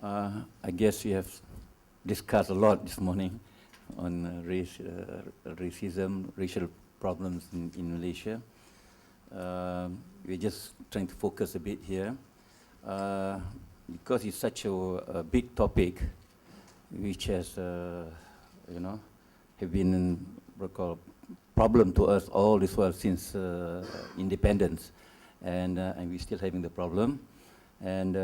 I guess we have discussed a lot this morning on racism, racial problems in Malaysia. We're just trying to focus a bit here because it's such a big topic, which has, have been a problem to us all this while since independence, and we're still having the problem, and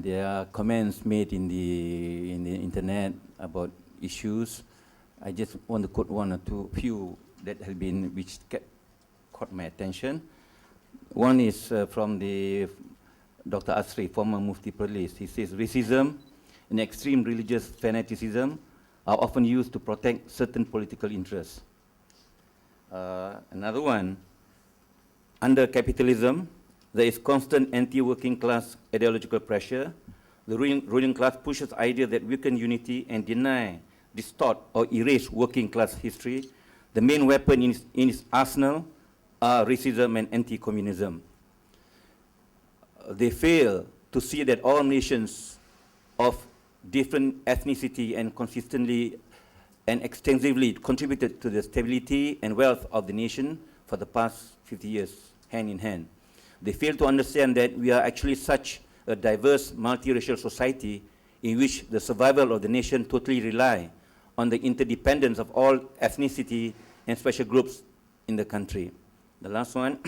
there are comments made in the internet about issues. I just want to quote one or few that have been which caught my attention. One is from the Dr. Asri, former Mufti Perlis. He says racism and extreme religious fanaticism are often used to protect certain political interests. Another one, under capitalism, there is constant anti-working class ideological pressure. The ruling class pushes the idea that weaken unity and deny, distort, or erase working class history. The main weapon in its arsenal are racism and anti-communism. They fail to see that all nations of different ethnicity and consistently and extensively contributed to the stability and wealth of the nation for the past 50 years, hand in hand. They fail to understand that we are actually such a diverse, multiracial society in which the survival of the nation totally rely on the interdependence of all ethnicity and special groups in the country. The last one,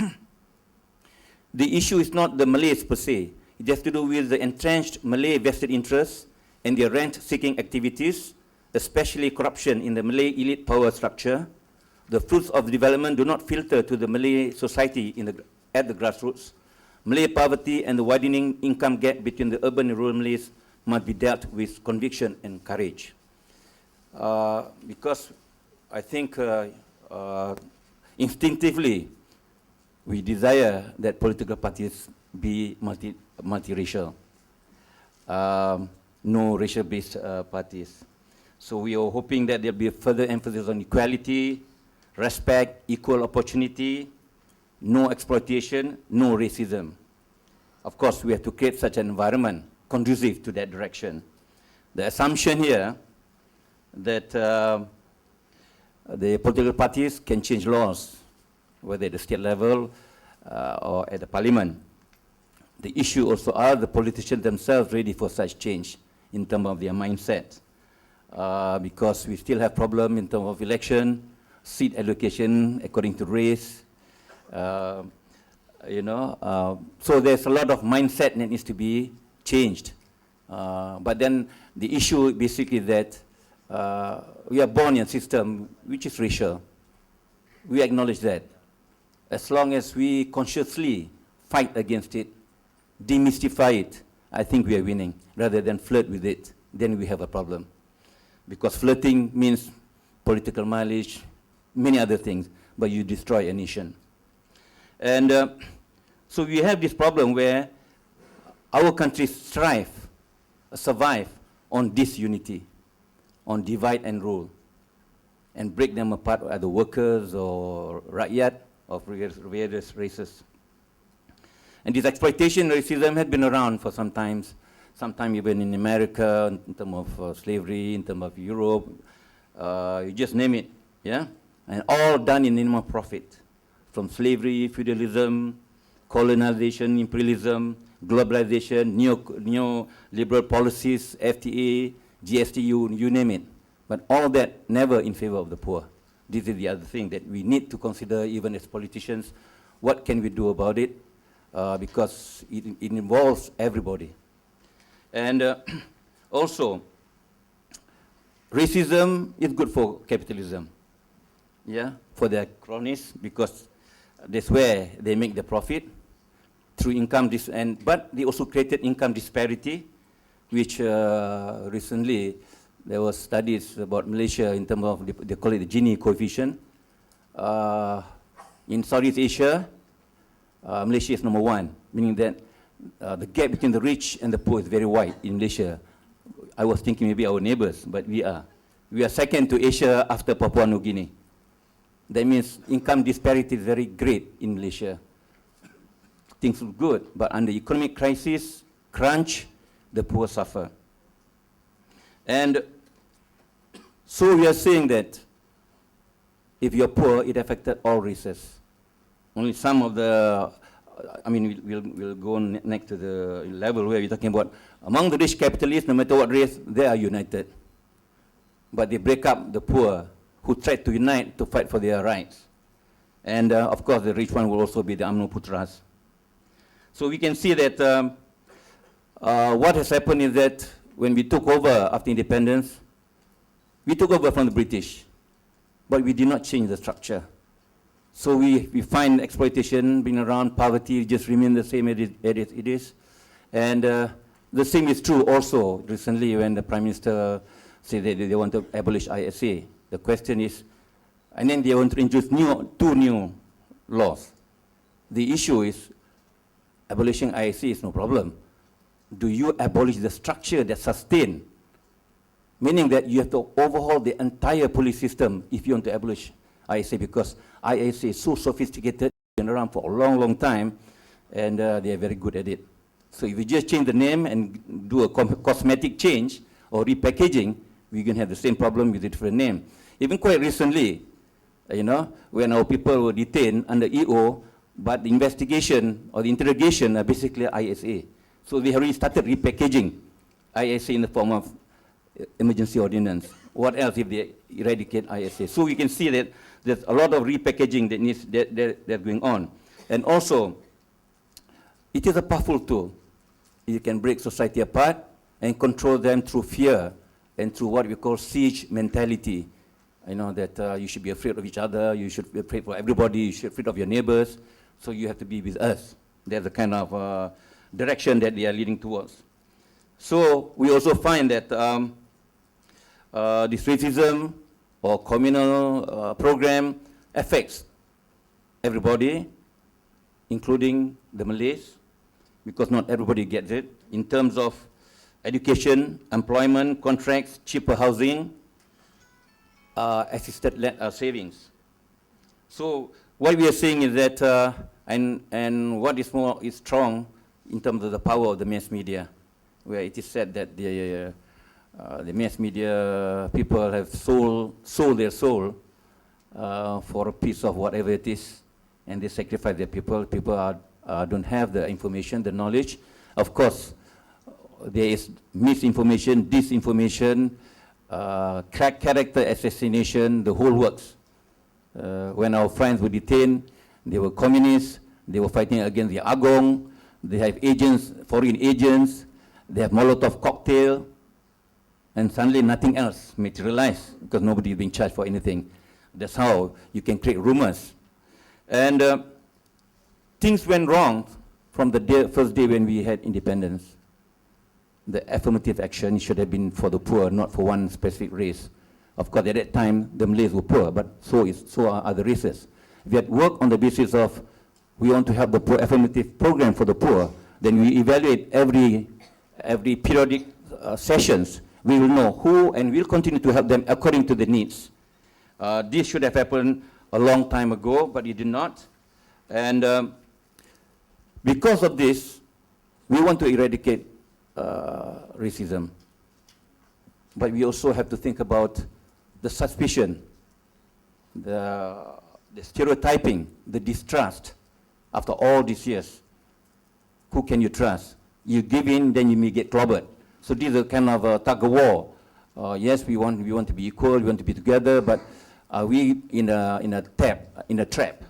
the issue is not the Malays per se. It has to do with the entrenched Malay vested interests and their rent-seeking activities, especially corruption in the Malay elite power structure. The fruits of the development do not filter to the Malay society at the grassroots. Malay poverty and the widening income gap between the urban and rural Malays must be dealt with conviction and courage. Because I think instinctively we desire that political parties be multiracial, no racial-based parties. So we are hoping that there will be further emphasis on equality, respect, equal opportunity, no exploitation, no racism. Of course, we have to create such an environment conducive to that direction. The assumption here that the political parties can change laws, whether at the state level or at the parliament. The issue also are the politicians themselves ready for such change in terms of their mindset. Because we still have problem in terms of election, seat allocation according to race, so there's a lot of mindset that needs to be changed. But then the issue basically that we are born in a system which is racial. We acknowledge that. As long as we consciously fight against it, demystify it, I think we are winning. Rather than flirt with it, then we have a problem. Because flirting means political mileage, many other things, but you destroy a nation. And so we have this problem where our countries survive on disunity, on divide and rule, and break them apart either workers or rakyat of various races. And this exploitation racism had been around for some time even in America, in terms of slavery, in terms of Europe, you just name it, yeah? And all done in name of profit. From slavery, feudalism, colonization, imperialism, globalization, neoliberal policies, FTA, GST, you name it. But all that never in favor of the poor. This is the other thing that we need to consider even as politicians. What can we do about it? Because it involves everybody. And also, racism is good for capitalism, yeah, for the cronies, because that's where they make the profit through income, but they also created income disparity, which recently there was studies about Malaysia in terms of, they call it the Gini coefficient. In Southeast Asia, Malaysia is number 1, meaning that the gap between the rich and the poor is very wide in Malaysia. I was thinking maybe our neighbors, but we are. We are second to Asia after Papua New Guinea. That means income disparity is very great in Malaysia. Things look good, but under economic crisis, crunch, the poor suffer. And so we are saying that if you're poor, it affected all races. Only some of the, I mean, we'll go next to the level where we're talking about among the rich capitalists, no matter what race, they are united. But they break up the poor who tried to unite to fight for their rights. And of course, the rich one will also be the UMNO Putras. So we can see that what has happened is that when we took over after independence, we took over from the British, but we did not change the structure. So we find exploitation being around, poverty just remain the same as it is. And the same is true also recently when the Prime Minister said that they want to abolish ISA. The question is, and then they want to introduce two new laws. The issue is, abolishing ISA is no problem. Do you abolish the structure that sustains? Meaning that you have to overhaul the entire police system if you want to abolish ISA, because ISA is so sophisticated, been around for a long, long time, and they are very good at it. So if you just change the name and do a cosmetic change or repackaging, we can have the same problem with a different name. Even quite recently, you know, when our people were detained under EO, but the investigation or the interrogation are basically ISA. So we have already started repackaging ISA in the form of emergency ordinance. What else if they eradicate ISA? So we can see that there's a lot of repackaging that's going on. And also, it is a powerful tool. You can break society apart and control them through fear and through what we call siege mentality. You know, that you should be afraid of each other, you should be afraid for everybody, you should be afraid of your neighbors, so you have to be with us. There's the kind of direction that they are leading towards. So we also find that this racism or communal program affects everybody, including the Malays, because not everybody gets it, in terms of education, employment, contracts, cheaper housing, assisted savings. So what we are saying is that, and what is more is strong in terms of the power of the mass media, where it is said that the mass media people have sold their soul for a piece of whatever it is, and they sacrifice their people. People don't have the information, the knowledge. Of course, there is misinformation, disinformation, character assassination, the whole works. When our friends were detained, they were communists, they were fighting against the Agong, they have agents, foreign agents, they have Molotov cocktail, and suddenly nothing else materialized because nobody is being charged for anything. That's how you can create rumors. And things went wrong from the first day when we had independence. The affirmative action should have been for the poor, not for one specific race. Of course, at that time, the Malays were poor, but so are other races. If we had worked on the basis of we want to have the poor affirmative program for the poor, then we evaluate every periodic sessions. We will know who, and we'll continue to help them according to the needs. This should have happened a long time ago, but it did not. And because of this, we want to eradicate racism. But we also have to think about the suspicion, the stereotyping, the distrust. After all these years, who can you trust? You give in, then you may get clobbered. So this is a kind of a tug of war. Yes, we want to be equal, we want to be together, but are we in a trap?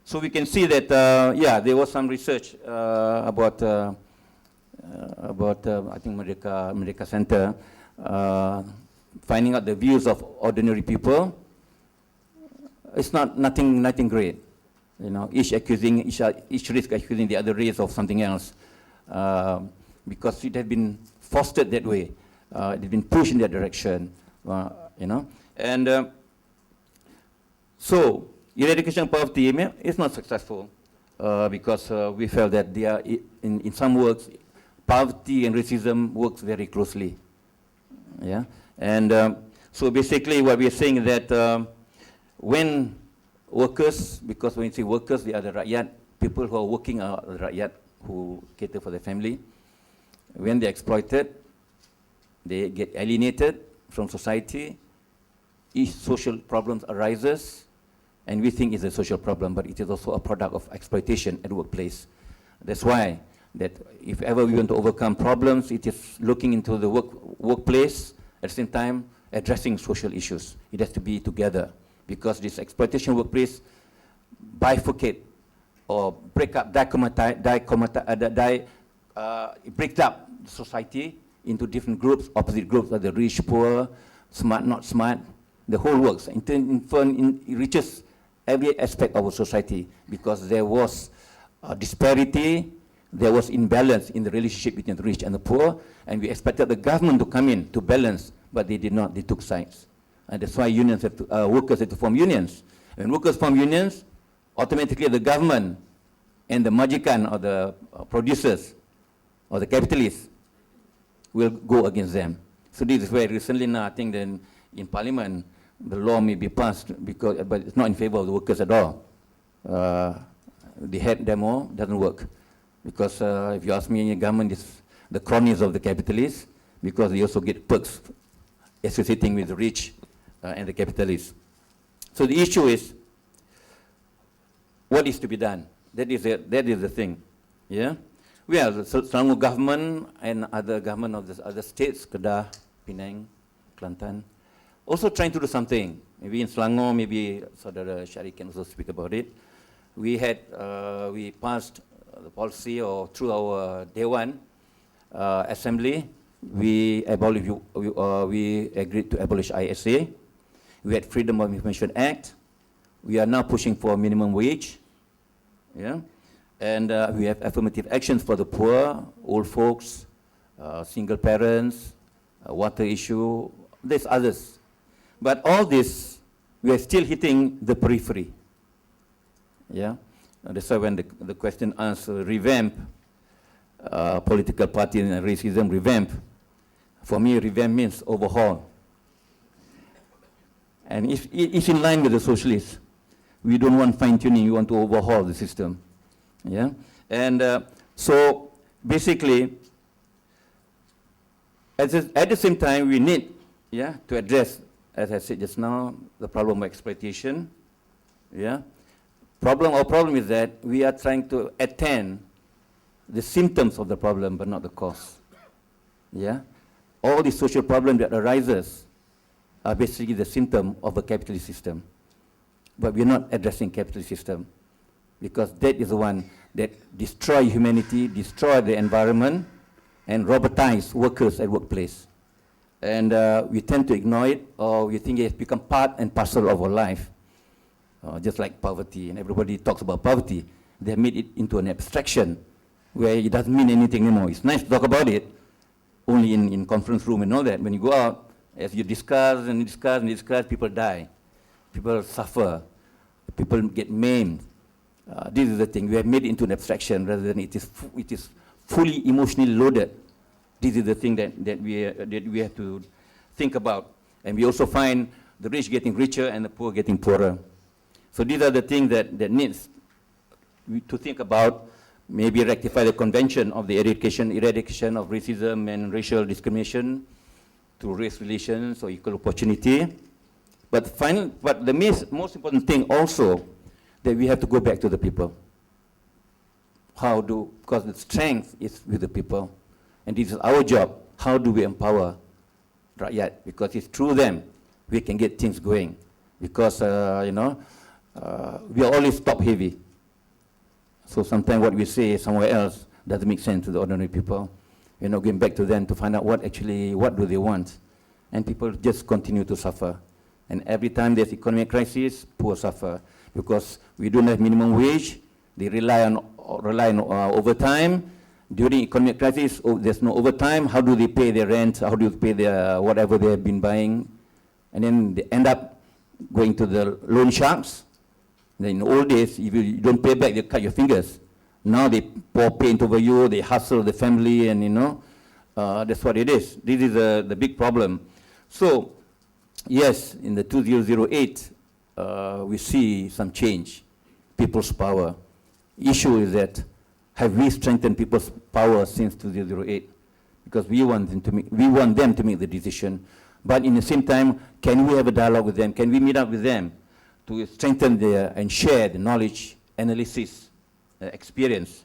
So we can see that, yeah, there was some research about I think Merdeka Center, finding out the views of ordinary people. It's nothing great. You know, each race accusing the other race of something else, because it had been fostered that way. It had been pushed in that direction, you know. And so eradication of poverty is not successful because we felt that they are in some works, poverty and racism works very closely. Yeah, and so basically what we are saying is that when workers, because when you say workers, they are the rakyat, people who are working are the rakyat who cater for their family. When they're exploited, they get alienated from society. Each social problems arises, and we think it's a social problem, but it is also a product of exploitation at the workplace. That's why that if ever we want to overcome problems, it is looking into the workplace, at the same time addressing social issues. It has to be together, because this exploitation workplace bifurcate or break up, break up society into different groups, opposite groups, like the rich, poor, smart, not smart. The whole works. It reaches every aspect of our society, because there was disparity, there was imbalance in the relationship between the rich and the poor, and we expected the government to come in to balance, but they did not. They took sides. And that's why unions have to, workers have to form unions. When workers form unions, automatically the government and the majikan, or the producers, or the capitalists, will go against them. So this is where recently now, I think then in Parliament, the law may be passed, because, but it's not in favor of the workers at all. The head demo doesn't work, because if you ask me, the government is the cronies of the capitalists, because they also get perks associating with the rich and the capitalists. So the issue is, what is to be done? That is the thing. Yeah, we have the Selangor government and other government of the other states, Kedah, Penang, Kelantan, also trying to do something. Maybe in Selangor, maybe Saudara Syari can also speak about it. We had, we passed the policy, or through our Dewan Assembly, we agreed to abolish ISA. We had Freedom of Information Act. We are now pushing for minimum wage. Yeah, and we have affirmative actions for the poor, old folks, single parents, water issue. There's others. But all this, we are still hitting the periphery. Yeah, that's why when the question asked, revamp, political party and racism, revamp. For me, revamp means overhaul. And it's in line with the socialists. We don't want fine-tuning, we want to overhaul the system. Yeah, and so basically, at the same time, we need, yeah, to address, as I said just now, the problem of exploitation. Yeah, our problem is that we are trying to attend the symptoms of the problem, but not the cause. Yeah, all the social problems that arises are basically the symptom of a capitalist system. But we're not addressing capitalist system, because that is the one that destroy humanity, destroy the environment, and robotize workers at workplace. And we tend to ignore it, or we think it has become part and parcel of our life. Just like poverty, and everybody talks about poverty. They have made it into an abstraction, where it doesn't mean anything anymore. It's nice to talk about it, only in conference room and all that. When you go out, as you discuss and discuss and discuss, people die. People suffer, people get maimed. This is the thing. We have made it into an abstraction rather than it is fully emotionally loaded. This is the thing that we have to think about. And we also find the rich getting richer and the poor getting poorer. So these are the things that needs to think about. Maybe rectify the convention of the eradication of racism and racial discrimination through race relations or equal opportunity. But the most important thing also, that we have to go back to the people. Because the strength is with the people. And this is our job. How do we empower Rakyat? Because it's through them we can get things going. Because, we are always top-heavy. So sometimes what we say somewhere else doesn't make sense to the ordinary people. We're not going back to them to find out what do they want. And people just continue to suffer. And every time there's economic crisis, poor suffer. Because we don't have minimum wage, they rely on overtime. During economic crisis, there's no overtime. How do they pay their rent? How do they pay their whatever they have been buying? And then they end up going to the loan sharks. Then in the old days, if you don't pay back, they cut your fingers. Now they pour paint over you, they hustle the family, and that's what it is. This is the big problem. So, yes, in the 2008, we see some change, people's power. Issue is that, have we strengthened people's power since 2008? because we want them to make the decision. But in the same time, can we have a dialogue with them? Can we meet up with them to strengthen and share the knowledge, analysis, experience,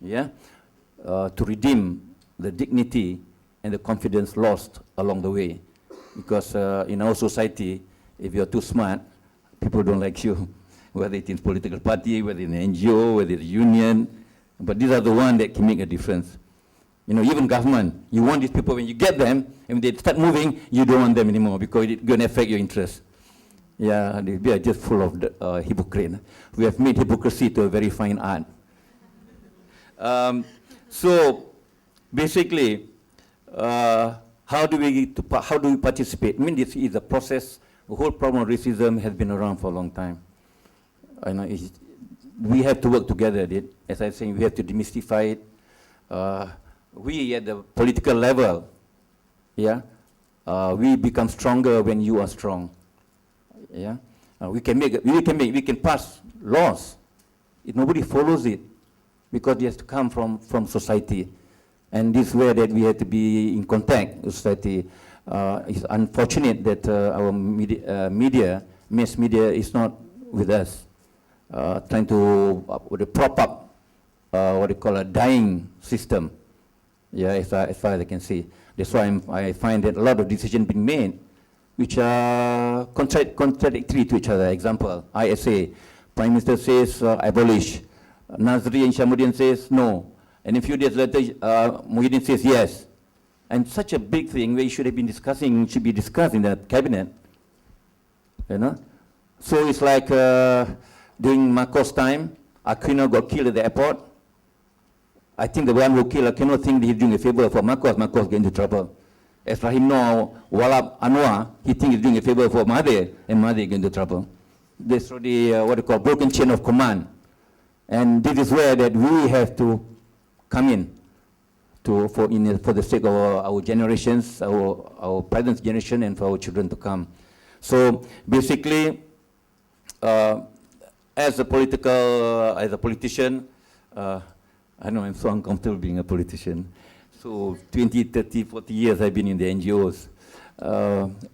yeah, to redeem the dignity and the confidence lost along the way? Because in our society, if you're too smart, people don't like you, whether it's in political party, whether in an NGO, whether it's a union. But these are the ones that can make a difference. You know, even government, you want these people, when you get them, and when they start moving, you don't want them anymore because it's going to affect your interest. Yeah, we are just full of hypocrite. We have made hypocrisy to a very fine art. So basically, how do we participate? I mean, this is a process. The whole problem of racism has been around for a long time. I know we have to work together. As I was saying, we have to demystify it. We at the political level, yeah, we become stronger when you are strong. Yeah, we can pass laws if nobody follows it, because it has to come from society, and this is where that we have to be in contact with society. It's unfortunate that our mass media is not with us, trying to prop up what they call a dying system. Yeah, as far as I can see. That's why I find that a lot of decisions being made which are contradictory to each other. Example, ISA, Prime Minister says abolish. Nazri and Shamuddin says no. And a few days later, Muhyiddin says yes. And such a big thing where you should have been discussing, should be discussed in the cabinet. You know? So it's like during Marcos' time, Aquino got killed at the airport. I think the one who killed Aquino think he's doing a favor for Marcos. Marcos get into trouble. As Rahim now, Walab Anwar, he thinks he's doing a favor for Mahathir, and Mahathir get into trouble. That's already what they call broken chain of command. And this is where that we have to come in for the sake of our generations, our present generation, and for our children to come. So basically, as a politician, I know I'm so uncomfortable being a politician. So 20, 30, 40 years I've been in the NGOs.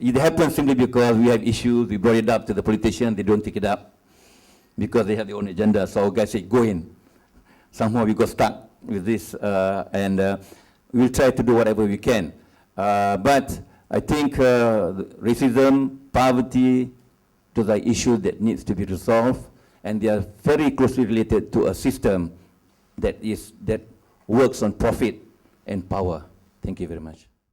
It happens simply because we have issues, we brought it up to the politician, they don't take it up because they have their own agenda. So our guys say, go in. Somehow we got stuck with this, and we'll try to do whatever we can. But I think racism, poverty, those are issues that needs to be resolved, and they are very closely related to a system that works on profit and power. Thank you very much.